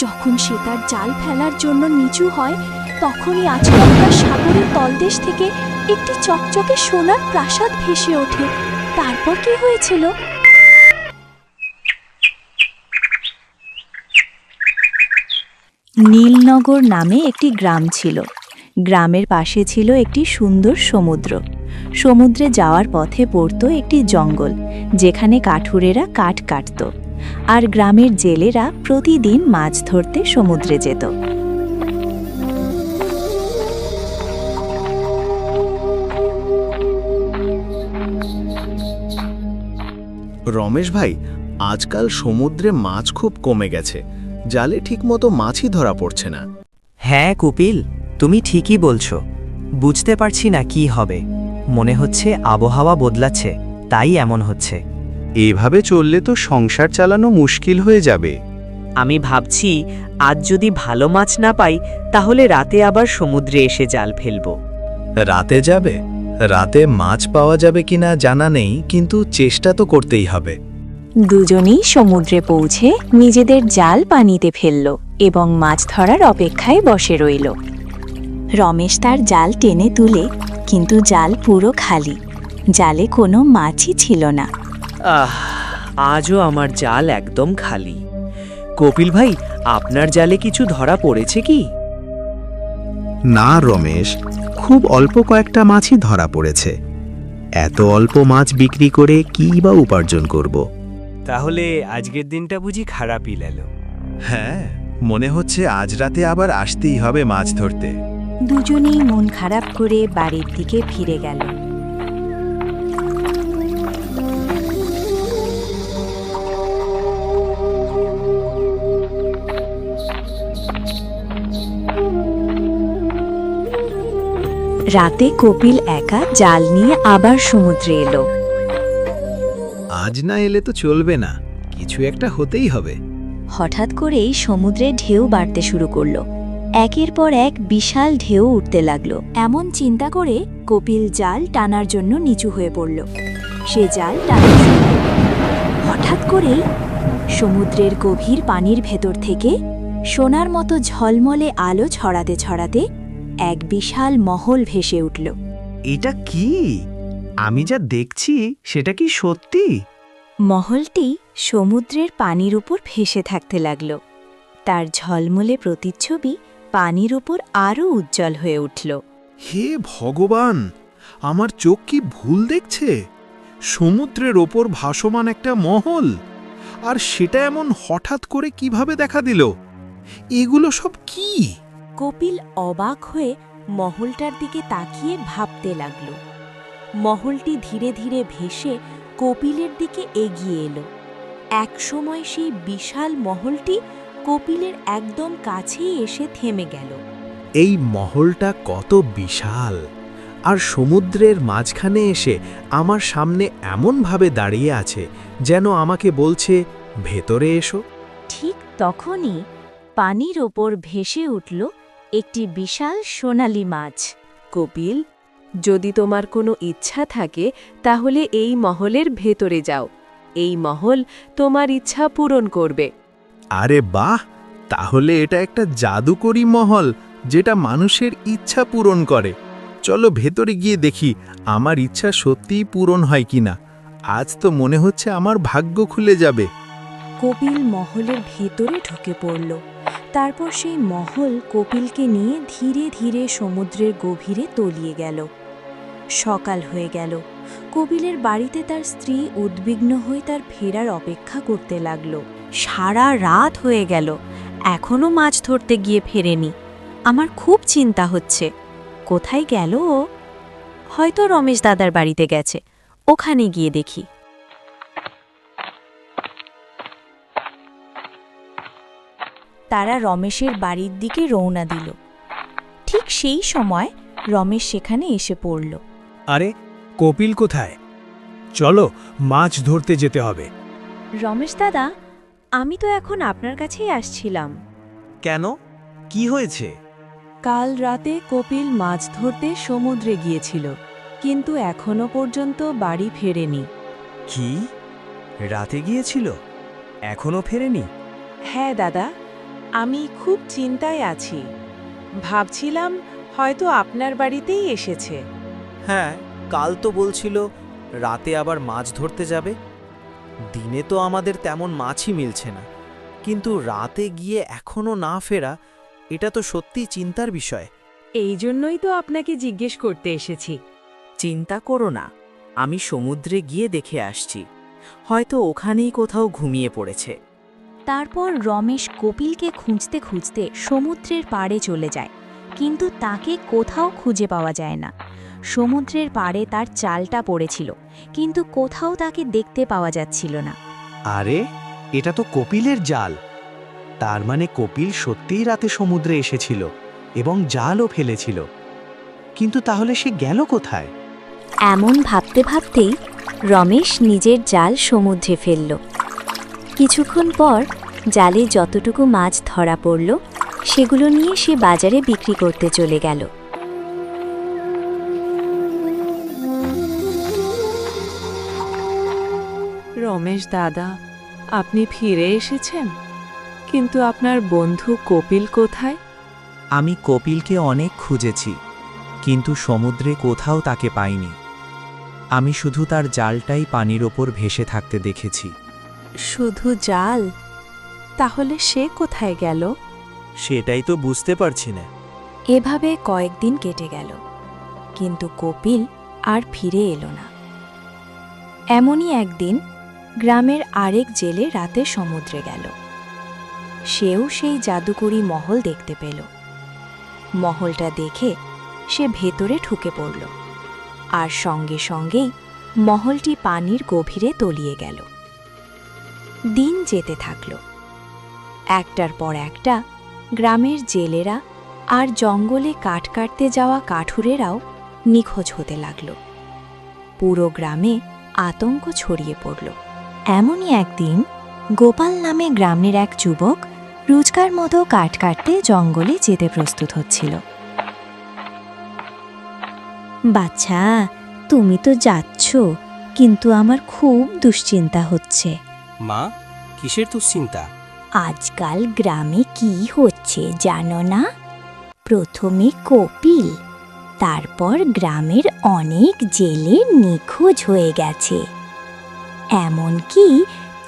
যখন সে তার জাল ফেলার জন্য নিচু হয়, তখনই আচমকা সাগরের তলদেশ থেকে একটি চকচকে সোনার প্রাসাদ ভেসে ওঠে। তারপর কি হয়েছিল? নীলনগর নামে একটি গ্রাম ছিল। গ্রামের পাশে ছিল একটি সুন্দর সমুদ্র। সমুদ্রে যাওয়ার পথে পড়ত একটি জঙ্গল, যেখানে কাঠুরেরা কাঠ কাটত, আর গ্রামের জেলেরা প্রতিদিন মাছ ধরতে সমুদ্রে যেত। রমেশ ভাই, আজকাল সমুদ্রে মাছ খুব কমে গেছে। জালে ঠিকমতো মাছই ধরা পড়ছে না। হ্যাঁ কপিল, তুমি ঠিকই বলছো। বুঝতে পারছি না কি হবে। মনে হচ্ছে আবহাওয়া বদলাচ্ছে, তাই এমন হচ্ছে। এভাবে চললে তো সংসার চালানো মুশকিল হয়ে যাবে। আমি ভাবছি আজ যদি ভালো মাছ না পাই, তাহলে রাতে আবার সমুদ্রে এসে জাল ফেলবো। রাতে যাবে? রাতে মাছ পাওয়া যাবে কিনা জানা নেই, কিন্তু চেষ্টা তো করতেই হবে। দুজনেই সমুদ্রে পৌঁছে নিজেদের জাল পানিতে ফেলল এবং মাছ ধরার অপেক্ষায় বসে রইল। রমেশ তার জাল টেনে তুলে, কিন্তু জাল পুরো খালি। জালে কোনো মাছই ছিল না। আজও আমার জাল একদম খালি। কপিল ভাই, আপনার জালে কিছু ধরা পড়েছে কি? না রমেশ, খুব অল্প কয়েকটা মাছই ধরা পড়েছে। এত অল্প মাছ বিক্রি করে কী বা উপার্জন করব? তাহলে আজকের দিনটা বুঝি খারাপই গেল। হ্যাঁ, মনে হচ্ছে আজ রাতে আবার আসতেই হবে মাছ ধরতে। দুজনেই মন খারাপ করে বাড়ির দিকে ফিরে গেল। রাতে কপিল একা জাল নিয়ে আবার সমুদ্রে এলো। আজ না এলে তো চলবে না, কিছু একটা হতেই হবে। হঠাৎ করেই সমুদ্রে ঢেউ বাড়তে শুরু করলো। একের পর এক বিশাল ঢেউ উঠতে লাগলো। এমন চিন্তা করে কপিল জাল টানার জন্য নিচু হয়ে পড়ল। সে জাল টানা শুরু করল। হঠাৎ করেই সমুদ্রের গভীর পানির ভেতর থেকে সোনার মতো ঝলমলে আলো ছড়াতে ছড়াতে এক বিশাল মহল ভেসে উঠল। এটা কি? আমি যা দেখছি সেটা কি সত্যি? মহলটি সমুদ্রের পানির উপর ভেসে থাকতে লাগল। তার ঝলমলে প্রতিচ্ছবি পানির উপর আরও উজ্জ্বল হয়ে উঠল। হে ভগবান, আমার চোখ কি ভুল দেখছে? সমুদ্রের ওপর ভাসমান একটা মহল, আর সেটা এমন হঠাৎ করে কিভাবে দেখা দিল? এগুলো সব কি? কপিল অবাক হয়ে মহলটার দিকে তাকিয়ে ভাবতে লাগল। মহলটি ধীরে ধীরে ভেসে কপিলের দিকে এগিয়ে এলো। একসময় সেই বিশাল মহলটি কপিলের একদম কাছেই এসে থেমে গেল। এই মহলটা কত বিশাল! আর সমুদ্রের মাঝখানে এসে আমার সামনে এমনভাবে দাঁড়িয়ে আছে, যেন আমাকে বলছে, ভেতরে এসো। ঠিক তখনই পানির ওপর ভেসে উঠল একটি বিশাল সোনালী মাছ। কপিল, যদি তোমার কোনো ইচ্ছা থাকে তাহলে এই মহলের ভেতরে যাও। এই মহল তোমার ইচ্ছা পূরণ করবে। আরে বাহ, তাহলে এটা একটা জাদুকরী মহল, যেটা মানুষের ইচ্ছা পূরণ করে। চলো ভেতরে গিয়ে দেখি আমার ইচ্ছা সত্যিই পূরণ হয় কিনা। আজ তো মনে হচ্ছে আমার ভাগ্য খুলে যাবে। কপিল মহলের ভেতরে ঢুকে পড়ল। তারপর সেই মহল কপিলকে নিয়ে ধীরে ধীরে সমুদ্রের গভীরে তলিয়ে গেল। সকাল হয়ে গেল। কপিলের বাড়িতে তার স্ত্রী উদ্বিগ্ন হয়ে তার ফেরার অপেক্ষা করতে লাগল। সারা রাত হয়ে গেল, এখনো মাছ ধরতে গিয়ে ফেরেনি। আমার খুব চিন্তা হচ্ছে, কোথায় গেল ও? হয়তো রমেশ দাদার বাড়িতে গেছে, ওখানে গিয়ে দেখি। তারা রমেশের বাড়ির দিকে রওনা দিল। ঠিক সেই সময় রমেশ সেখানে এসে পড়ল। আরে, কপিল কোথায়? চলো, মাছ ধরতে যেতে হবে। রমেশ দাদা, আমি তো এখন আপনার কাছেই আসছিলাম। কেন? কি হয়েছে? কাল রাতে কপিল মাছ ধরতে সমুদ্রে গিয়েছিল, কিন্তু এখনো পর্যন্ত বাড়ি ফেরেনি। কি? রাতে গিয়েছিল, এখনো ফেরেনি? হ্যাঁ দাদা, আমি খুব চিন্তায় আছি। ভাবছিলাম হয়তো আপনার বাড়িতেই এসেছে। হ্যাঁ, কাল তো বলছিল রাতে আবার মাছ ধরতে যাবে। দিনে তো আমাদের তেমন মাছই মিলছে না, কিন্তু রাতে গিয়ে এখনো না ফেরা, এটা তো সত্যিই চিন্তার বিষয়। এই জন্যই তো আপনাকে জিজ্ঞেস করতে এসেছি। চিন্তা করো না, আমি সমুদ্রে গিয়ে দেখে আসছি। হয়তো ওখানেই কোথাও ঘুমিয়ে পড়েছে। তারপর রমেশ কপিলকে খুঁজতে খুঁজতে সমুদ্রের পাড়ে চলে যায়, কিন্তু তাকে কোথাও খুঁজে পাওয়া যায় না। সমুদ্রের পাড়ে তার চালটা পড়েছিল, কিন্তু কোথাও তাকে দেখতে পাওয়া যাচ্ছিল না। আরে, এটা তো কপিলের জাল। তার মানে কপিল সত্যিই রাতে সমুদ্রে এসেছিল এবং জালও ফেলেছিল। কিন্তু তাহলে সে গেল কোথায়? এমন ভাবতে ভাবতেই রমেশ নিজের জাল সমুদ্রে ফেলল। কিছুক্ষণ পর জালে যতটুকু মাছ ধরা পড়ল সেগুলো নিয়ে সে বাজারে বিক্রি করতে চলে গেল। রমেশ দাদা, আপনি ফিরে এসেছেন, কিন্তু আপনার বন্ধু কপিল কোথায়? আমি কপিলকে অনেক খুঁজেছি, কিন্তু সমুদ্রে কোথাও তাকে পাইনি। আমি শুধু তার জালটাই পানির ওপর ভেসে থাকতে দেখেছি। শুধু জাল? তাহলে সে কোথায় গেল? সেটাই তো বুঝতে পারছি না। এভাবে কয়েকদিন কেটে গেল, কিন্তু কপিল আর ফিরে এলো না। এমনই একদিন গ্রামের আরেক জেলে রাতে সমুদ্রে গেল। সেও সেই জাদুকরি মহল দেখতে পেল। মহলটা দেখে সে ভেতরে ঢুকে পড়ল, আর সঙ্গে সঙ্গেই মহলটি পানির গভীরে তলিয়ে গেল। দিন যেতে থাকল। একটার পর একটা গ্রামের জেলেরা আর জঙ্গলে কাঠ কাটতে যাওয়া কাঠুরেরাও নিখোঁজ হতে লাগল। পুরো গ্রামে আতঙ্ক ছড়িয়ে পড়ল। এমনই একদিন গোপাল নামে গ্রামের এক যুবক রোজকার মতো কাঠ কাটতে জঙ্গলে যেতে প্রস্তুত হচ্ছিল। বাচ্চা, তুমি তো যাচ্ছ, কিন্তু আমার খুব দুশ্চিন্তা হচ্ছে। মা, কিসের দুশ্চিন্তা? আজকাল গ্রামে কি হচ্ছে জানো না? প্রথমে কপিল, তারপর গ্রামের অনেক জেলে নিখোঁজ হয়ে গেছে। এমনকি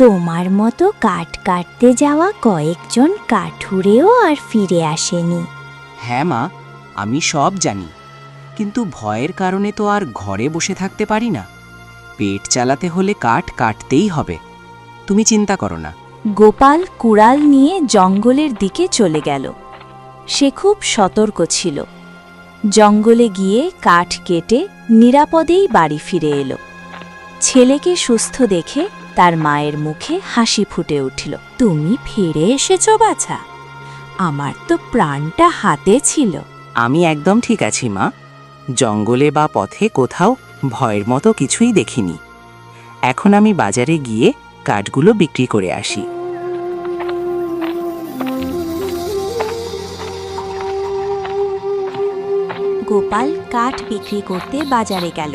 তোমার মতো কাঠ কাটতে যাওয়া কয়েকজন কাঠুরেও আর ফিরে আসেনি। হ্যাঁ মা, আমি সব জানি, কিন্তু ভয়ের কারণে তো আর ঘরে বসে থাকতে পারি না। পেট চালাতে হলে কাঠ কাটতেই হবে। তুমি চিন্তা করো না। গোপাল কুড়াল নিয়ে জঙ্গলের দিকে চলে গেল। সে খুব সতর্ক ছিল। জঙ্গলে গিয়ে কাঠ কেটে নিরাপদেই বাড়ি ফিরে এলো। ছেলেকে সুস্থ দেখে তার মায়ের মুখে হাসি ফুটে উঠল। তুমি ফিরে এসেছো বাছা, আমার তো প্রাণটা হাতে ছিল। আমি একদম ঠিক আছি মা। জঙ্গলে বা পথে কোথাও ভয়ের মতো কিছুই দেখিনি। এখন আমি বাজারে গিয়ে কাঠগুলো বিক্রি করে আসি। গোপাল কাঠ বিক্রি করতে বাজারে গেল।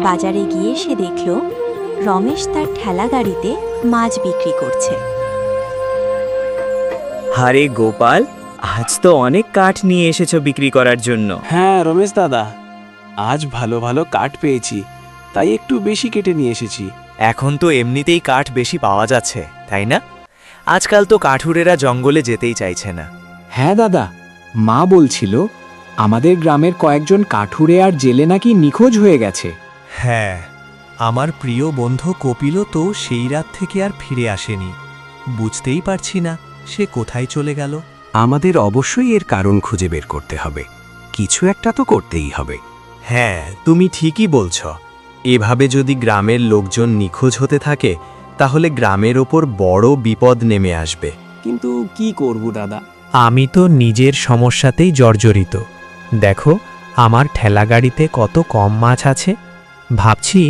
বাজারে গিয়ে সে দেখল রমেশ তার ঠেলা গাড়িতে মাছ বিক্রি করছে। আরে গোপাল, আজ তো অনেক কাঠ নিয়ে এসেছো বিক্রি করার জন্য। হ্যাঁ রমেশ দাদা, আজ ভালো ভালো কাঠ পেয়েছি, তাই একটু বেশি কেটে নিয়ে এসেছি। এখন তো এমনিতেই কাঠ বেশি পাওয়া যাচ্ছে, তাই না? আজকাল তো কাঠুরেরা জঙ্গলে যেতেই চাইছে না। হ্যাঁ দাদা, মা বলছিল আমাদের গ্রামের কয়েকজন কাঠুরে আর জেলে নাকি নিখোঁজ হয়ে গেছে। হ্যাঁ, আমার প্রিয় বন্ধু কপিলও তো সেই রাত থেকে আর ফিরে আসেনি। বুঝতেই পারছি না সে কোথায় চলে গেল। আমাদের অবশ্যই এর কারণ খুঁজে বের করতে হবে। কিছু একটা তো করতেই হবে। হ্যাঁ, তুমি ঠিকই বলছ। এভাবে যদি গ্রামের লোকজন নিখোঁজ হতে থাকে, তাহলে গ্রামের ওপর বড় বিপদ নেমে আসবে। কিন্তু কি করব দাদা? আমি তো নিজের সমস্যাতেই জর্জরিত। দেখো, আমার ঠেলাগাড়িতে কত কম মাছ আছে। ভাবছি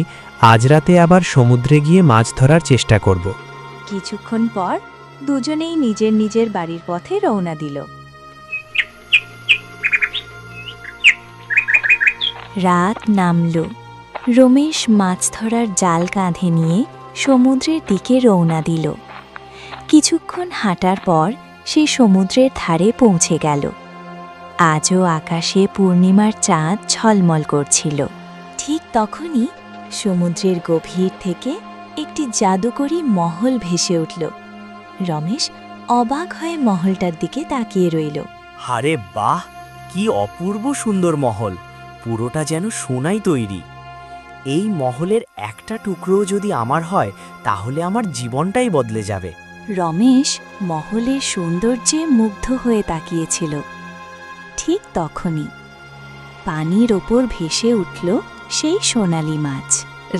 আজ রাতে আবার সমুদ্রে গিয়ে মাছ ধরার চেষ্টা করব। কিছুক্ষণ পর দুজনেই নিজের নিজের বাড়ির পথে রওনা দিল। রাত নামল। রমেশ মাছ ধরার জাল কাঁধে নিয়ে সমুদ্রের দিকে রওনা দিল। কিছুক্ষণ হাঁটার পর সেই সমুদ্রের ধারে পৌঁছে গেল। আজও আকাশে পূর্ণিমার চাঁদ ঝলমল করছিল। ঠিক তখনই সমুদ্রের গভীর থেকে একটি জাদুকরী মহল ভেসে উঠল। রমেশ অবাক হয়ে মহলটার দিকে তাকিয়ে রইল। আরে বাহ, কি অপূর্ব সুন্দর মহল! পুরোটা যেন সোনায় তৈরি। এই মহলের একটা টুকরো যদি আমার হয়, তাহলে আমার জীবনটাই বদলে যাবে। রমেশ মহলের সৌন্দর্যে মুগ্ধ হয়ে তাকিয়েছিল। ঠিক তখনই পানির ওপর ভেসে উঠল সেই সোনালি মাছ।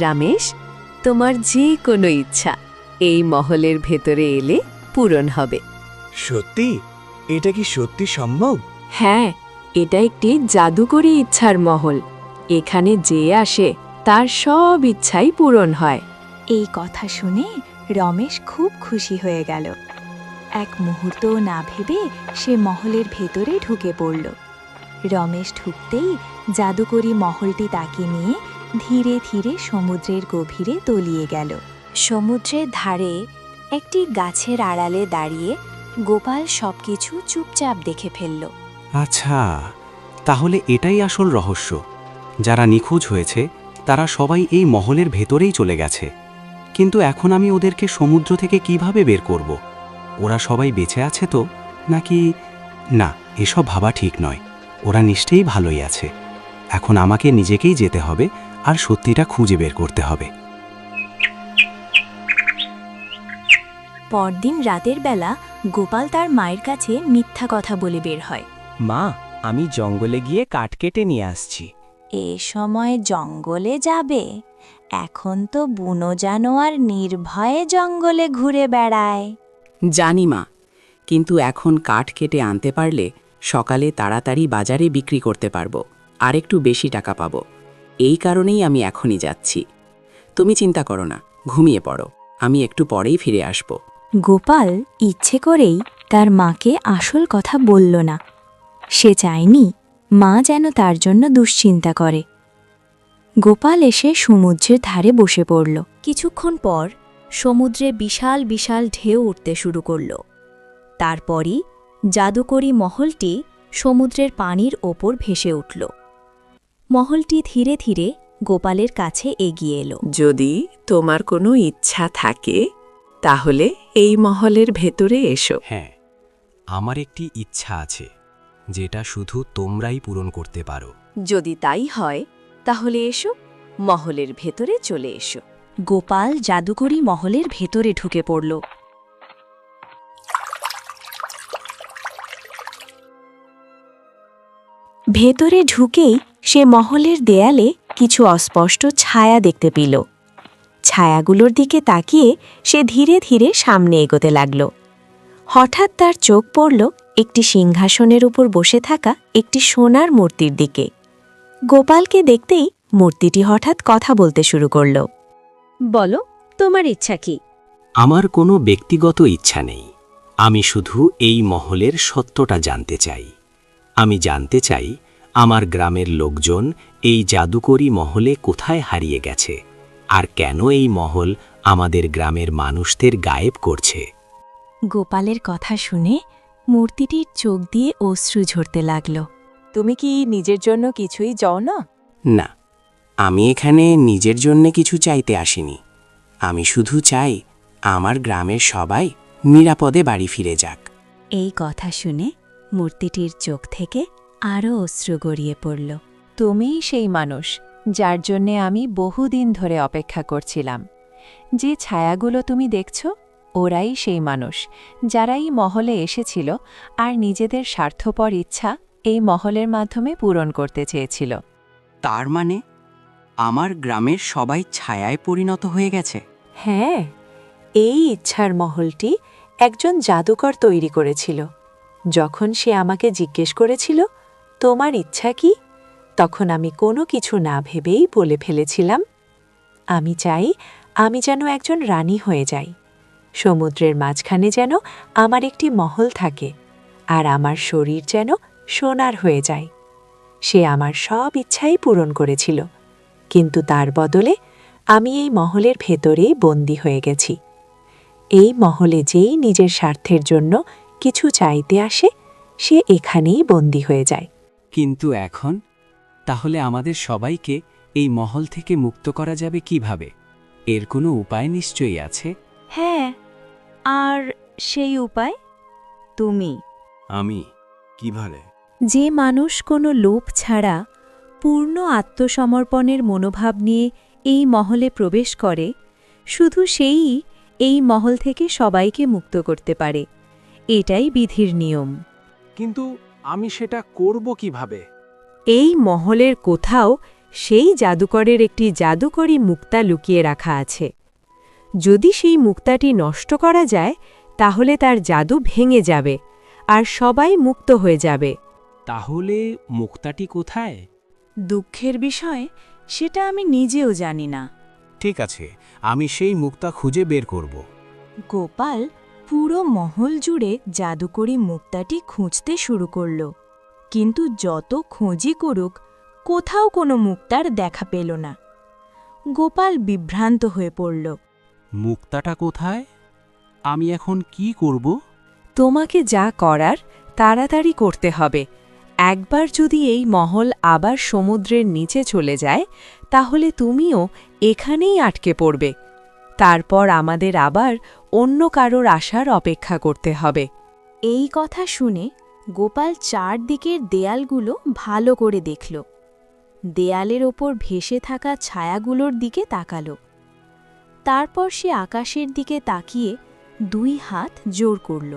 রমেশ, তোমার যে কোনো ইচ্ছা এই মহলের ভেতরে এলে পূরণ হবে। সত্যি? এটা কি সত্যি সম্ভব? হ্যাঁ, এটা একটি জাদুকরী ইচ্ছার মহল। এখানে যে আসে তার সব ইচ্ছাই পূরণ হয়। এই কথা শুনে রমেশ খুব খুশি হয়ে গেল। এক মুহূর্তও না ভেবে সে মহলের ভেতরে ঢুকে পড়ল। রমেশ ঢুকতেই জাদুকরী মহলটি তাকে নিয়ে ধীরে ধীরে সমুদ্রের গভীরে তলিয়ে গেল। সমুদ্রের ধারে একটি গাছের আড়ালে দাঁড়িয়ে গোপাল সবকিছু চুপচাপ দেখে ফেলল। আচ্ছা, তাহলে এটাই আসল রহস্য। যারা নিখোঁজ হয়েছে তারা সবাই এই মহলের ভেতরেই চলে গেছে। কিন্তু এখন আমি ওদেরকে সমুদ্র থেকে কিভাবে বের করব? ওরা সবাই বেঁচে আছে তো, নাকি না? এসব ভাবা ঠিক নয়। ওরা নিশ্চয়ই ভালোই আছে। এখন আমাকে নিজেকেই যেতে হবে আর সত্যিটা খুঁজে বের করতে হবে। পরদিন রাতের বেলা গোপাল তার মায়ের কাছে মিথ্যা কথা বলে বের হয়। মা, আমি জঙ্গলে গিয়ে কাঠ কেটে নিয়ে আসছি। এ সময় জঙ্গলে যাবে? এখন তো বুনো জানোয়ার নির্ভয়ে জঙ্গলে ঘুরে বেড়ায়। জানি মা, কিন্তু এখন কাঠ কেটে আনতে পারলে সকালে তাড়াতাড়ি বাজারে বিক্রি করতে পারবো আর একটু বেশি টাকা পাবো। এই কারণেই আমি এখনই যাচ্ছি। তুমি চিন্তা করো না, ঘুমিয়ে পড়ো, আমি একটু পরেই ফিরে আসব। গোপাল ইচ্ছে করেই তার মাকে আসল কথা বলল না। সে চায়নি মা যেন তার জন্য দুশ্চিন্তা করে। গোপাল এসে সমুদ্রের ধারে বসে পড়ল। কিছুক্ষণ পর সমুদ্রে বিশাল বিশাল ঢেউ উঠতে শুরু করল। তারপরই জাদুকরী মহলটি সমুদ্রের পানির ওপর ভেসে উঠল। মহলটি ধীরে ধীরে গোপালের কাছে এগিয়ে এলো। যদি তোমার কোনো ইচ্ছা থাকে তাহলে এই মহলের ভেতরে এসো। হ্যাঁ, আমার একটি ইচ্ছা আছে যেটা শুধু তোমরাই পূরণ করতে পারো। যদি তাই হয় তাহলে এসো, মহলের ভেতরে চলে এসো। গোপাল জাদুকরী মহলের ভেতরে ঢুকে পড়ল। ভেতরে ঢুকেই সে মহলের দেয়ালে কিছু অস্পষ্ট ছায়া দেখতে পেল। ছায়াগুলোর দিকে তাকিয়ে সে ধীরে ধীরে সামনে এগোতে লাগল। হঠাৎ তার চোখ পড়ল একটি সিংহাসনের উপর বসে থাকা একটি সোনার মূর্তির দিকে। গোপালকে দেখতেই মূর্তিটি হঠাৎ কথা বলতে শুরু করল। বলো, তোমার ইচ্ছা কি? আমার কোনো ব্যক্তিগত ইচ্ছা নেই। আমি শুধু এই মহলের সত্যটা জানতে চাই। আমি জানতে চাই আমার গ্রামের লোকজন এই জাদুকরী মহলে কোথায় হারিয়ে গেছে, আর কেন এই মহল আমাদের গ্রামের মানুষদের গায়েব করছে। গোপালের কথা শুনে মূর্তিটির চোখ দিয়ে অশ্রু ঝরতে লাগল। তুমি কি নিজের জন্য কিছুই চাও না? না, আমি এখানে নিজের জন্য কিছু চাইতে আসিনি। আমি শুধু চাই আমার গ্রামের সবাই নিরাপদে বাড়ি ফিরে যাক। এই কথা শুনে মূর্তিটির চোখ থেকে আরও অশ্রু গড়িয়ে পড়ল। তুমিই সেই মানুষ যার জন্যে আমি বহুদিন ধরে অপেক্ষা করছিলাম। যে ছায়াগুলো তুমি দেখছো, ওরাই সেই মানুষ যারা এই মহলে এসেছিল আর নিজেদের স্বার্থপর ইচ্ছা এই মহলের মাধ্যমে পূরণ করতে চেয়েছিল। তার মানে আমার গ্রামের সবাই ছায়ায় পরিণত হয়ে গেছে? হ্যাঁ, এই ইচ্ছার মহলটি একজন জাদুকর তৈরি করেছিল। যখন সে আমাকে জিজ্ঞেস করেছিল তোমার ইচ্ছা কি, তখন আমি কোনো কিছু না ভেবেই বলে ফেলেছিলাম, আমি চাই আমি যেন একজন রানী হয়ে যাই। সমুদ্রের মাঝখানে যেন আমার একটি মহল থাকে, আর আমার শরীর যেন সোনার হয়ে যায়। সে আমার সব ইচ্ছাই পূরণ করেছিল, কিন্তু তার বদলে আমি এই মহলের ভেতরেই বন্দী হয়ে গেছি। এই মহলে যেই নিজের স্বার্থের জন্য কিছু চাইতে আসে সে এখানেই বন্দী হয়ে যায়। কিন্তু এখন তাহলে আমাদের সবাইকে এই মহল থেকে মুক্ত করা যাবে কিভাবে? এর কোনো উপায় নিশ্চয়ই আছে। হ্যাঁ, আর সেই উপায় তুমি। আমি কিভাবে? যে মানুষ কোনো লোভ ছাড়া পূর্ণ আত্মসমর্পণের মনোভাব নিয়ে এই মহলে প্রবেশ করে, শুধু সেই এই মহল থেকে সবাইকে মুক্ত করতে পারে। এটাই বিধির নিয়ম। কিন্তু আমি সেটা করব কিভাবে? এই মহলের কোথাও সেই জাদুকরের একটি জাদুকরী মুক্তা লুকিয়ে রাখা আছে। যদি সেই মুক্তাটি নষ্ট করা যায় তাহলে তার জাদু ভেঙে যাবে আর সবাই মুক্ত হয়ে যাবে। তাহলে মুক্তাটি কোথায়? দুঃখের বিষয়, সেটা আমি নিজেও জানি না। ঠিক আছে, আমি সেই মুক্তা খুঁজে বের করব। গোপাল পুরো মহল জুড়ে জাদুকরী মুক্তাটি খুঁজতে শুরু করল, কিন্তু যত খোঁজই করুক কোথাও কোনো মুক্তার দেখা পেল না। গোপাল বিভ্রান্ত হয়ে পড়ল। মুক্তাটা কোথায়? আমি এখন কি করব? তোমাকে যা করার তাড়াতাড়ি করতে হবে। একবার যদি এই মহল আবার সমুদ্রের নিচে চলে যায় তাহলে তুমিও এখানেই আটকে পড়বে। তারপর আমাদের আবার অন্য কারোর আসার অপেক্ষা করতে হবে। এই কথা শুনে গোপাল চারদিকের দেয়ালগুলো ভালো করে দেখল। দেয়ালের ওপর ভেসে থাকা ছায়াগুলোর দিকে তাকাল। তারপর সে আকাশের দিকে তাকিয়ে 2 হাত জোর করল।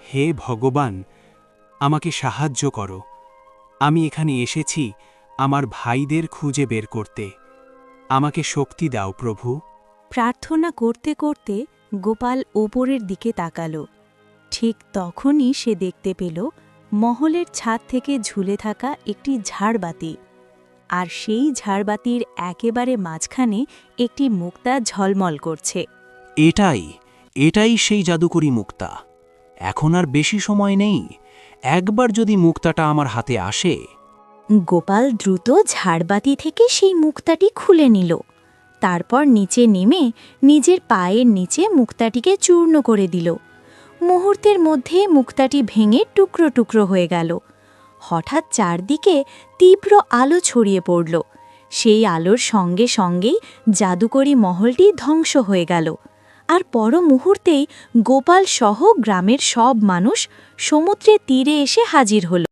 হে ভগবান, আমাকে সাহায্য করো। আমি এখানে এসেছি আমার ভাইদের খুঁজে বের করতে। আমাকে শক্তি দাও প্রভু। প্রার্থনা করতে করতে গোপাল ওপরের দিকে তাকাল। ঠিক তখনই সে দেখতে পেল মহলের ছাদ থেকে ঝুলে থাকা একটি ঝাড়বাতি, আর সেই ঝাড়বাতির একেবারে মাঝখানে একটি মুক্তা ঝলমল করছে। এটাই সেই জাদুকরী মুক্তা। এখন আর বেশি সময় নেই। একবার যদি মুক্তাটা আমার হাতে আসে। গোপাল দ্রুত ঝাড়বাতি থেকে সেই মুক্তাটি খুলে নিল। তারপর নিচে নেমে নিজের পায়ের নিচে মুক্তাটিকে চূর্ণ করে দিল। মুহূর্তের মধ্যে মুক্তাটি ভেঙে টুকরো টুকরো হয়ে গেল। হঠাৎ চারদিকে তীব্র আলো ছড়িয়ে পড়ল। সেই আলোর সঙ্গে সঙ্গেই জাদুকরী মহলটি ধ্বংস হয়ে গেল। আর পর মুহূর্তেই গোপাল সহ গ্রামের সব মানুষ সমুদ্রের তীরে এসে হাজির হল।